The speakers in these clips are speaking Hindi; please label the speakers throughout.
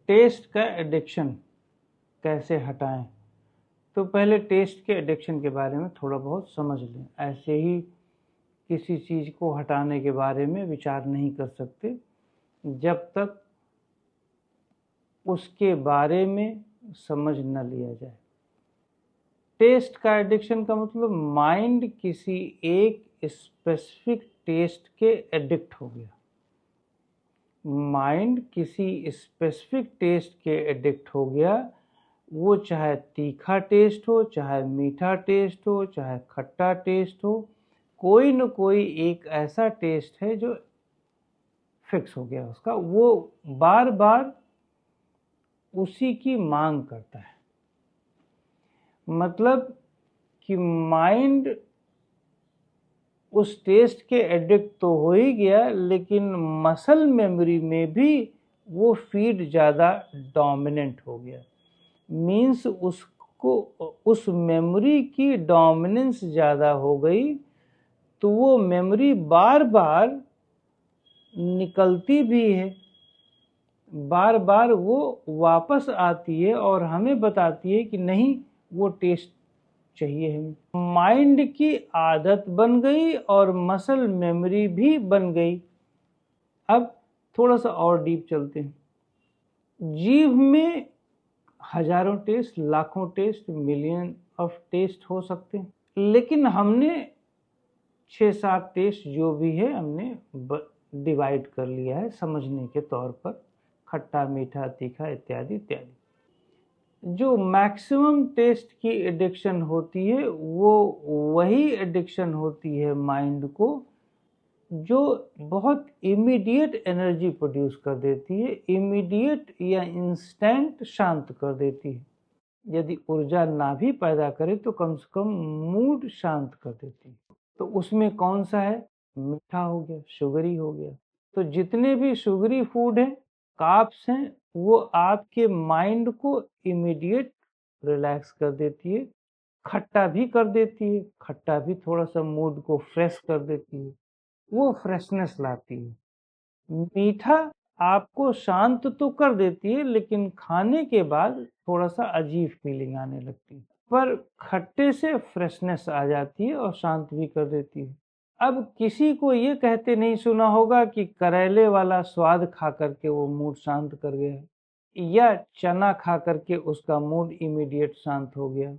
Speaker 1: टेस्ट का एडिक्शन कैसे हटाएं। तो पहले टेस्ट के एडिक्शन के बारे में थोड़ा बहुत समझ लें। ऐसे ही किसी चीज़ को हटाने के बारे में विचार नहीं कर सकते जब तक उसके बारे में समझ न लिया जाए। टेस्ट का एडिक्शन का मतलब माइंड किसी एक स्पेसिफिक टेस्ट के एडिक्ट हो गया। माइंड किसी स्पेसिफिक टेस्ट के एडिक्ट हो गया, वो चाहे तीखा टेस्ट हो, चाहे मीठा टेस्ट हो, चाहे खट्टा टेस्ट हो, कोई न कोई एक ऐसा टेस्ट है जो फिक्स हो गया उसका, वो बार बार उसी की मांग करता है। मतलब कि माइंड उस टेस्ट के एडिक्ट तो हो ही गया, लेकिन मसल मेमोरी में भी वो फीड ज़्यादा डोमिनेंट हो गया। मीन्स उसको उस मेमोरी की डोमिनेंस ज़्यादा हो गई, तो वो मेमोरी बार बार निकलती भी है, बार बार वो वापस आती है और हमें बताती है कि नहीं, वो टेस्ट चाहिए हमें। माइंड की आदत बन गई और मसल मेमोरी भी बन गई। अब थोड़ा सा और डीप चलते हैं। जीभ में हजारों टेस्ट, लाखों टेस्ट, मिलियन ऑफ टेस्ट हो सकते हैं, लेकिन हमने 6-7 टेस्ट जो भी है हमने डिवाइड कर लिया है समझने के तौर पर, खट्टा, मीठा, तीखा इत्यादि इत्यादि। जो मैक्सिमम टेस्ट की एडिक्शन होती है वो वही एडिक्शन होती है माइंड को जो बहुत इमीडिएट एनर्जी प्रोड्यूस कर देती है, इमीडिएट या इंस्टेंट शांत कर देती है। यदि ऊर्जा ना भी पैदा करे तो कम से कम मूड शांत कर देती है। तो उसमें कौन सा है? मीठा हो गया, शुगरी हो गया। तो जितने भी शुगरी फूड हैं, कार्ब्स हैं, वो आपके माइंड को इमीडिएट रिलैक्स कर देती है। खट्टा भी कर देती है, खट्टा भी थोड़ा सा मूड को फ्रेश कर देती है, वो फ्रेशनेस लाती है। मीठा आपको शांत तो कर देती है, लेकिन खाने के बाद थोड़ा सा अजीब फीलिंग आने लगती है। पर खट्टे से फ्रेशनेस आ जाती है और शांत भी कर देती है। अब किसी को ये कहते नहीं सुना होगा कि करेले वाला स्वाद खा करके वो मूड शांत कर गया, या चना खा करके उसका मूड इमीडिएट शांत हो गया।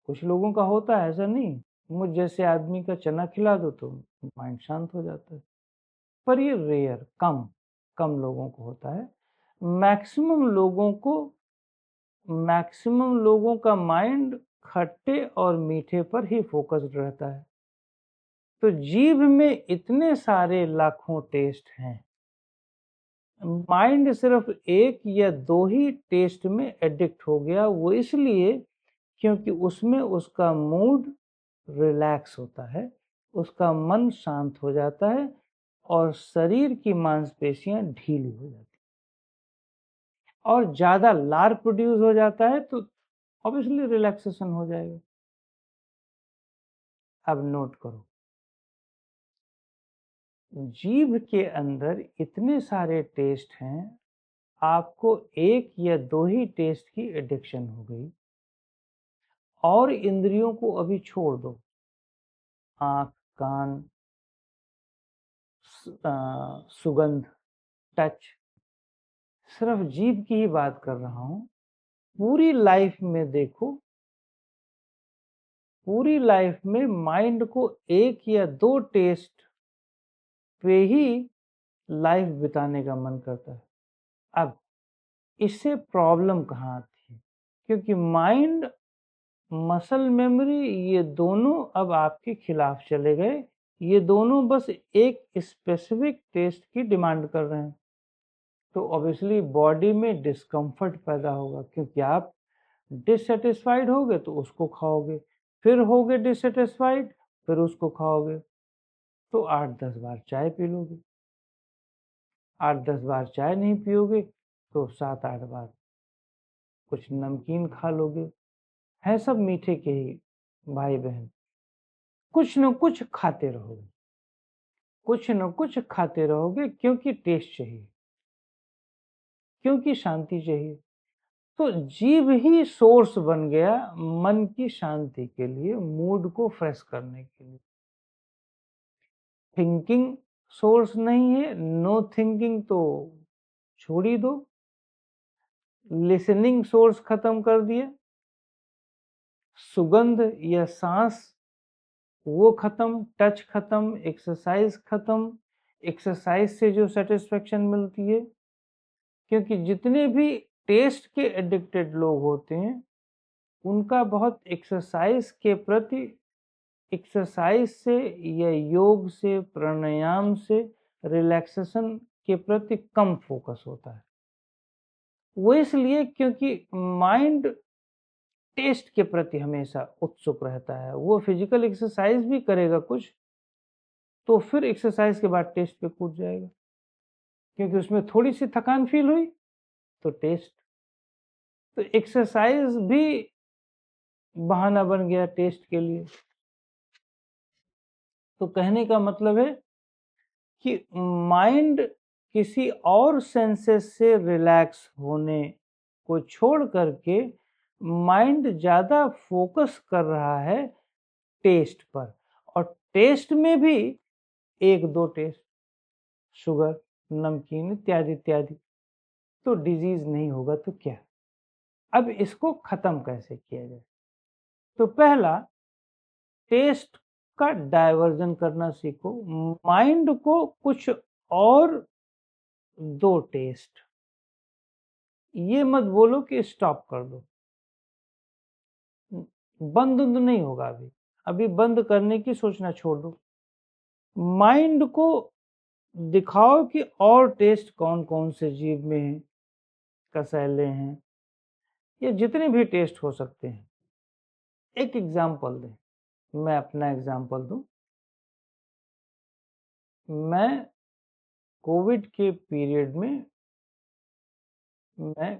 Speaker 1: कुछ लोगों का होता है, ऐसा नहीं। मुझ जैसे आदमी का चना खिला दो तो माइंड शांत हो जाता है, पर ये रेयर, कम लोगों को होता है। मैक्सिमम लोगों का माइंड खट्टे और मीठे पर ही फोकस्ड रहता है। तो जीभ में इतने सारे लाखों टेस्ट हैं, माइंड सिर्फ एक या दो ही टेस्ट में एडिक्ट हो गया। वो इसलिए क्योंकि उसमें उसका मूड रिलैक्स होता है, उसका मन शांत हो जाता है और शरीर की मांसपेशियां ढीली हो जाती है और ज़्यादा लार प्रोड्यूस हो जाता है, तो ऑब्वियसली रिलैक्सेशन हो जाएगा। अब नोट करो, जीभ के अंदर इतने सारे टेस्ट हैं, आपको एक या दो ही टेस्ट की एडिक्शन हो गई। और इंद्रियों को अभी छोड़ दो, आँख, कान, सुगंध, टच, सिर्फ जीभ की ही बात कर रहा हूँ। पूरी लाइफ में देखो, पूरी लाइफ में माइंड को एक या दो टेस्ट पे ही लाइफ बिताने का मन करता है। अब इससे प्रॉब्लम कहाँ आती है? क्योंकि माइंड, मसल मेमोरी, ये दोनों अब आपके खिलाफ चले गए। ये दोनों बस एक स्पेसिफिक टेस्ट की डिमांड कर रहे हैं। तो ऑब्वियसली बॉडी में डिस्कम्फर्ट पैदा होगा, क्योंकि आप डिससेटिस्फाइड होगे तो उसको खाओगे, फिर होगे डिससेटिस्फाइड, फिर उसको खाओगे। तो 8-10 बार चाय पी लोगे, 8-10 बार चाय नहीं पियोगे तो 7-8 बार कुछ नमकीन खा लोगे। है सब मीठे के ही भाई बहन। कुछ न कुछ खाते रहोगे, कुछ न कुछ खाते रहोगे, क्योंकि टेस्ट चाहिए, क्योंकि शांति चाहिए। तो जीभ ही सोर्स बन गया मन की शांति के लिए, मूड को फ्रेश करने के लिए। थिंकिंग सोर्स नहीं है, नो थिंकिंग तो छोड़ ही दो। लिसनिंग सोर्स खत्म कर दिया, सुगंध या सांस वो खत्म, टच खत्म, एक्सरसाइज खत्म। एक्सरसाइज से जो सेटिस्फेक्शन मिलती है, क्योंकि जितने भी टेस्ट के एडिक्टेड लोग होते हैं उनका बहुत एक्सरसाइज के प्रति, एक्सरसाइज से या योग से, प्राणायाम से, रिलैक्सेशन के प्रति कम फोकस होता है। वो इसलिए क्योंकि माइंड टेस्ट के प्रति हमेशा उत्सुक रहता है। वो फिजिकल एक्सरसाइज भी करेगा कुछ तो फिर एक्सरसाइज के बाद टेस्ट पे कूद जाएगा, क्योंकि उसमें थोड़ी सी थकान फील हुई तो टेस्ट। तो एक्सरसाइज भी बहाना बन गया टेस्ट के लिए। तो कहने का मतलब है कि माइंड किसी और सेंसेस से रिलैक्स होने को छोड़ करके माइंड ज्यादा फोकस कर रहा है टेस्ट पर, और टेस्ट में भी एक दो टेस्ट, शुगर, नमकीन इत्यादि इत्यादि। तो डिजीज नहीं होगा तो क्या। अब इसको खत्म कैसे किया जाए? तो पहला, टेस्ट का डायवर्जन करना सीखो। माइंड को कुछ और दो टेस्ट, ये मत बोलो कि स्टॉप कर दो। बंद नहीं होगा अभी, अभी बंद करने की सोचना छोड़ दो। माइंड को दिखाओ कि और टेस्ट कौन कौन से जीभ में हैं, कसैले हैं, ये जितने भी टेस्ट हो सकते हैं। एक एग्जाम्पल दें, मैं अपना एग्जाम्पल दूं। मैं कोविड के पीरियड में मैं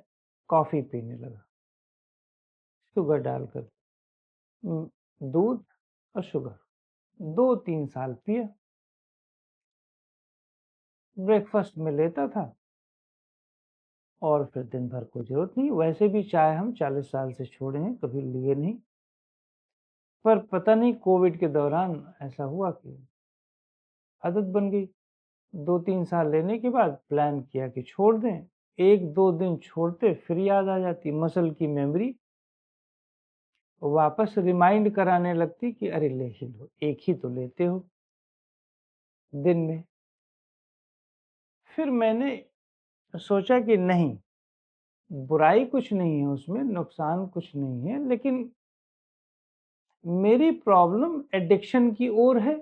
Speaker 1: कॉफी पीने लगा, शुगर डालकर, दूध और शुगर, 2-3 साल पिया। ब्रेकफास्ट में लेता था और फिर दिन भर कोई जरूरत नहीं। वैसे भी चाय हम 40 साल से छोड़े हैं, कभी लिए नहीं। पर पता नहीं कोविड के दौरान ऐसा हुआ कि आदत बन गई। 2-3 साल लेने के बाद प्लान किया कि छोड़ दें। 1-2 दिन छोड़ते फिर याद आ जाती, मसल की मेमोरी वापस रिमाइंड कराने लगती कि अरे ले ही लो, एक ही तो लेते हो दिन में। फिर मैंने सोचा कि नहीं, बुराई कुछ नहीं है उसमें, नुकसान कुछ नहीं है, लेकिन मेरी प्रॉब्लम एडिक्शन की ओर है।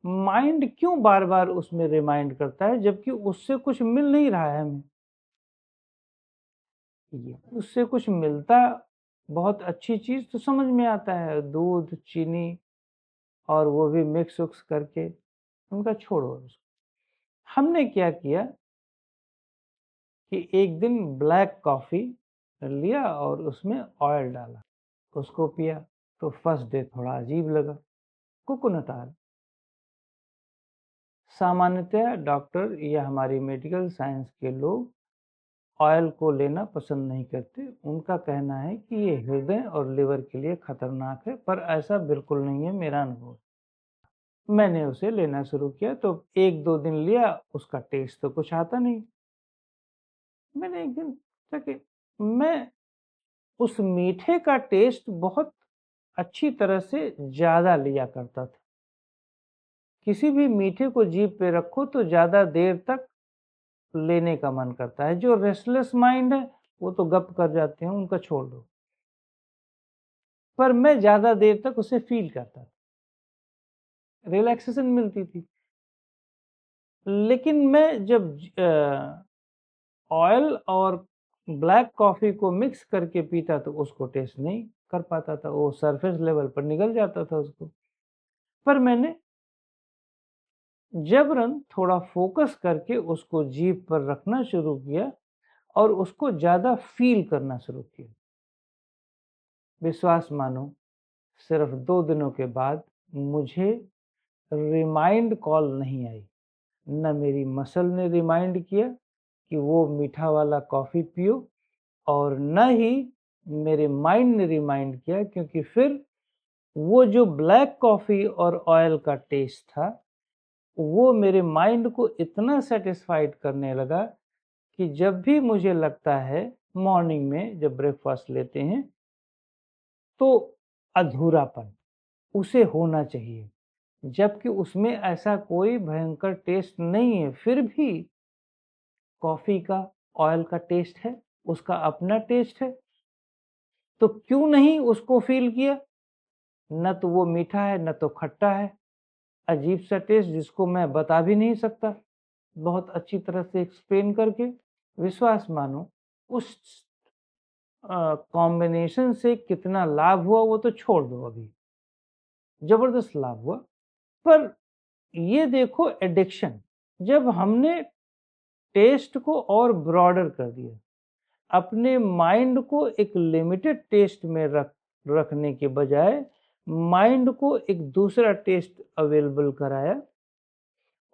Speaker 1: माइंड क्यों बार बार उसमें रिमाइंड करता है जबकि उससे कुछ मिल नहीं रहा है हमें। ये उससे कुछ मिलता, बहुत अच्छी चीज तो समझ में आता है, दूध, चीनी, और वो भी मिक्स उक्स करके, उनका छोड़ो उसको। हमने क्या किया कि एक दिन ब्लैक कॉफी लिया और उसमें ऑयल डाला, उसको पिया। तो फर्स्ट डे थोड़ा अजीब लगा, कोकोनट ऑयल। सामान्यतः डॉक्टर या हमारी मेडिकल साइंस के लोग ऑयल को लेना पसंद नहीं करते। उनका कहना है कि ये हृदय और लिवर के लिए खतरनाक है, पर ऐसा बिल्कुल नहीं है मेरा अनुभव। मैंने उसे लेना शुरू किया तो 1-2 दिन लिया, उसका टेस्ट तो कुछ आता नहीं। मैंने एक दिन सोचा कि मैं उस मीठे का टेस्ट बहुत अच्छी तरह से ज्यादा लिया करता था। किसी भी मीठे को जीभ पे रखो तो ज्यादा देर तक लेने का मन करता है। जो रेस्टलेस माइंड है वो तो गप कर जाते हैं, उनका छोड़ दो। पर मैं ज्यादा देर तक उसे फील करता था, रिलैक्सेशन मिलती थी। लेकिन मैं जब ऑयल और ब्लैक कॉफी को मिक्स करके पीता तो उसको टेस्ट नहीं कर पाता था, वो सरफेस लेवल पर निकल जाता था उसको। पर मैंने जबरन थोड़ा फोकस करके उसको जीभ पर रखना शुरू किया और उसको ज्यादा फील करना शुरू किया। विश्वास मानो, सिर्फ 2 दिनों के बाद मुझे रिमाइंड कॉल नहीं आई, न मेरी मसल ने रिमाइंड किया, कि वो मीठा वाला कॉफ़ी पियो, और न ही मेरे माइंड ने रिमाइंड किया, क्योंकि फिर वो जो ब्लैक कॉफ़ी और ऑयल का टेस्ट था वो मेरे माइंड को इतना सेटिस्फाइड करने लगा कि जब भी मुझे लगता है मॉर्निंग में जब ब्रेकफास्ट लेते हैं तो अधूरापन उसे होना चाहिए, जबकि उसमें ऐसा कोई भयंकर टेस्ट नहीं है, फिर भी कॉफ़ी का, ऑयल का टेस्ट है, उसका अपना टेस्ट है, तो क्यों नहीं उसको फील किया? न तो वो मीठा है न तो खट्टा है, अजीब सा टेस्ट जिसको मैं बता भी नहीं सकता बहुत अच्छी तरह से एक्सप्लेन करके। विश्वास मानो उस कॉम्बिनेशन से कितना लाभ हुआ वो तो छोड़ दो, अभी जबरदस्त लाभ हुआ। पर ये देखो एडिक्शन, जब हमने टेस्ट को और ब्रॉडर कर दिया, अपने माइंड को एक लिमिटेड टेस्ट में रखने के बजाय माइंड को एक दूसरा टेस्ट अवेलेबल कराया,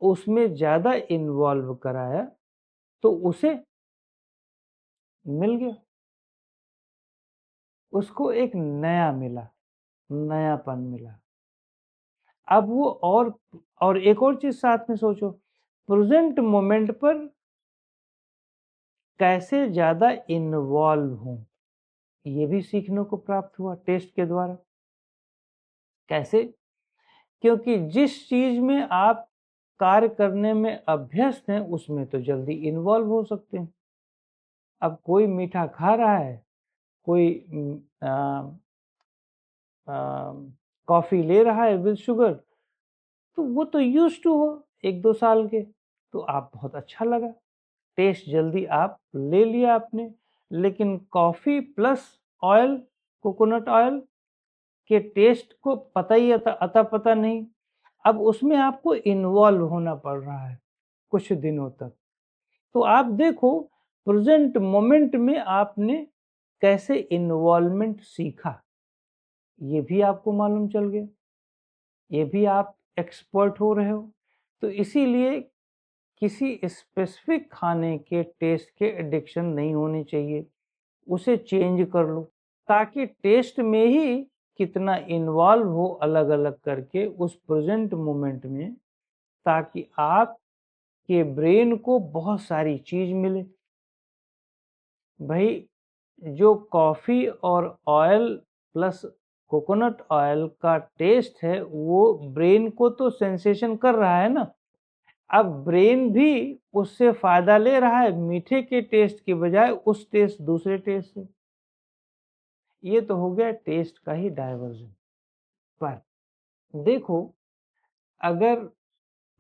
Speaker 1: उसमें ज़्यादा इन्वॉल्व कराया, तो उसे मिल गया, उसको एक नया मिला, नयापन मिला। अब वो और एक और चीज़ साथ में सोचो, प्रेजेंट मोमेंट पर कैसे ज़्यादा इन्वॉल्व हूँ, ये भी सीखने को प्राप्त हुआ टेस्ट के द्वारा। कैसे? क्योंकि जिस चीज़ में आप कार्य करने में अभ्यस्त हैं उसमें तो जल्दी इन्वॉल्व हो सकते हैं। अब कोई मीठा खा रहा है, कोई कॉफ़ी ले रहा है विद शुगर, तो वो तो यूज टू हो 1-2 साल के, तो आप बहुत अच्छा लगा, टेस्ट जल्दी आप ले लिया आपने। लेकिन coffee plus oil, coconut oil के टेस्ट को पता ही अता पता नहीं, अब उसमें आपको इन्वॉल्व होना पड़ रहा है कुछ दिनों तक। तो आप देखो प्रेजेंट मोमेंट में आपने कैसे इन्वॉल्वमेंट सीखा, ये भी आपको मालूम चल गया, ये भी आप एक्सपर्ट हो रहे हो। तो इसीलिए किसी स्पेसिफिक खाने के टेस्ट के एडिक्शन नहीं होनी चाहिए, उसे चेंज कर लो, ताकि टेस्ट में ही कितना इन्वॉल्व हो अलग अलग करके उस प्रेजेंट मोमेंट में, ताकि आप के ब्रेन को बहुत सारी चीज मिले। भाई जो कॉफ़ी और ऑयल प्लस कोकोनट ऑयल का टेस्ट है वो ब्रेन को तो सेंसेशन कर रहा है ना, अब ब्रेन भी उससे फायदा ले रहा है मीठे के टेस्ट के बजाय उस टेस्ट दूसरे टेस्ट से। ये तो हो गया टेस्ट का ही डाइवर्जन। पर देखो अगर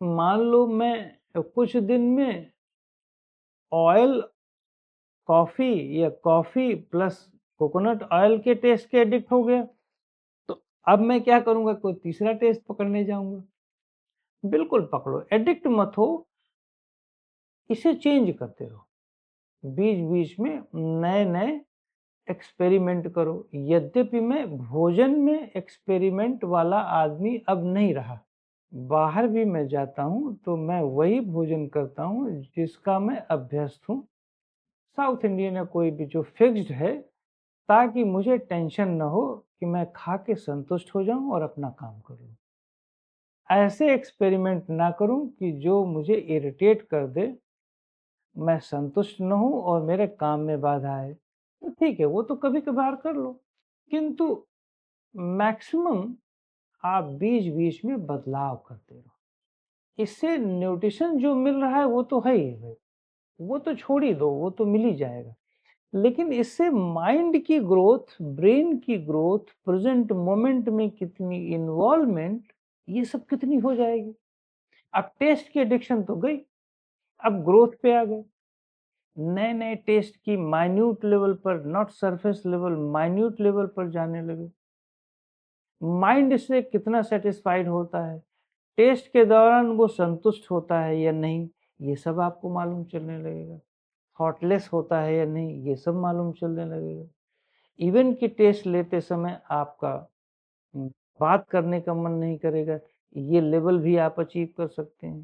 Speaker 1: मान लो मैं कुछ दिन में ऑयल कॉफ़ी या कॉफ़ी प्लस कोकोनट ऑयल के टेस्ट के एडिक्ट हो गया, तो अब मैं क्या करूंगा, कोई तीसरा टेस्ट पकड़ने जाऊंगा? बिल्कुल पकड़ो, एडिक्ट मत हो, इसे चेंज करते रहो, बीच बीच में नए नए एक्सपेरिमेंट करो। यद्यपि मैं भोजन में एक्सपेरिमेंट वाला आदमी अब नहीं रहा, बाहर भी मैं जाता हूँ तो मैं वही भोजन करता हूँ जिसका मैं अभ्यस्त हूँ, साउथ इंडियन या कोई भी जो फिक्स्ड है, ताकि मुझे टेंशन न हो कि मैं खा के संतुष्ट हो जाऊं और अपना काम कर लूं। ऐसे एक्सपेरिमेंट ना करूं कि जो मुझे इरिटेट कर दे, मैं संतुष्ट न हूं और मेरे काम में बाधा आए। तो ठीक है, वो तो कभी कभार कर लो, किंतु मैक्सिमम आप बीच बीच में बदलाव करते रहो। इससे न्यूट्रिशन जो मिल रहा है वो तो है ही भाई, वो तो छोड़ ही दो, वो तो मिल ही जाएगा, लेकिन इससे माइंड की ग्रोथ, ब्रेन की ग्रोथ, प्रेजेंट मोमेंट में कितनी इन्वॉल्वमेंट, ये सब कितनी हो जाएगी। अब टेस्ट की एडिक्शन तो गई, अब ग्रोथ पे आ गए, नए नए टेस्ट की माइन्यूट लेवल पर, not surface level, minute level पर जाने लगे। माइंड इससे कितना सेटिस्फाइड होता है, टेस्ट के दौरान वो संतुष्ट होता है या नहीं, ये सब आपको मालूम चलने लगेगा। थॉटलेस होता है या नहीं, ये सब मालूम चलने लगेगा। इवन की टेस्ट लेते समय आपका बात करने का मन नहीं करेगा, ये लेवल भी आप अचीव कर सकते हैं।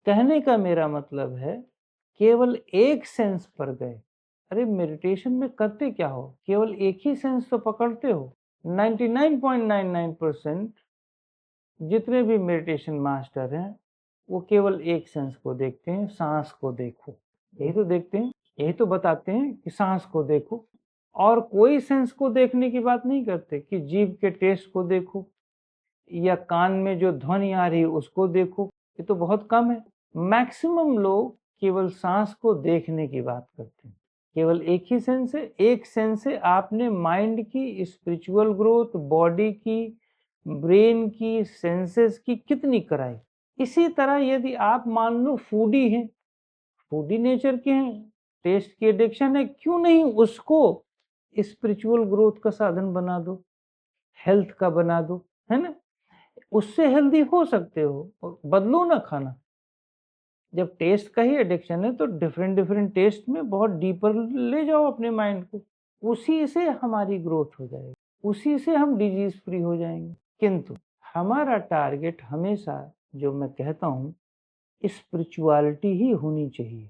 Speaker 1: कहने का मेरा मतलब है केवल एक सेंस पर गए। अरे मेडिटेशन में करते क्या हो, केवल एक ही सेंस तो पकड़ते हो। 99.99% जितने भी मेडिटेशन मास्टर हैं वो केवल एक सेंस को देखते हैं, सांस को देखो, यही तो देखते हैं, यही तो बताते हैं कि सांस को देखो। और कोई सेंस को देखने की बात नहीं करते कि जीभ के टेस्ट को देखो या कान में जो ध्वनि आ रही है उसको देखो, ये तो बहुत कम है। मैक्सिमम लोग केवल सांस को देखने की बात करते हैं। केवल एक ही सेंस है, एक सेंस से आपने माइंड की स्पिरिचुअल ग्रोथ, बॉडी की, ब्रेन की, सेंसेस की कितनी कराई। इसी तरह यदि आप मान लो फूडी हैं, फूडी नेचर के हैं, टेस्ट की एडिक्शन है, क्यों नहीं उसको स्पिरिचुअल ग्रोथ का साधन बना दो, हेल्थ का बना दो, है ना। उससे हेल्दी हो सकते हो, बदलो ना खाना। जब टेस्ट का ही एडिक्शन है तो डिफरेंट डिफरेंट टेस्ट में बहुत डीपर ले जाओ अपने माइंड को, उसी से हमारी ग्रोथ हो जाएगी, उसी से हम डिजीज फ्री हो जाएंगे। किंतु हमारा टारगेट हमेशा, जो मैं कहता हूँ, स्पिरिचुअलिटी ही होनी चाहिए।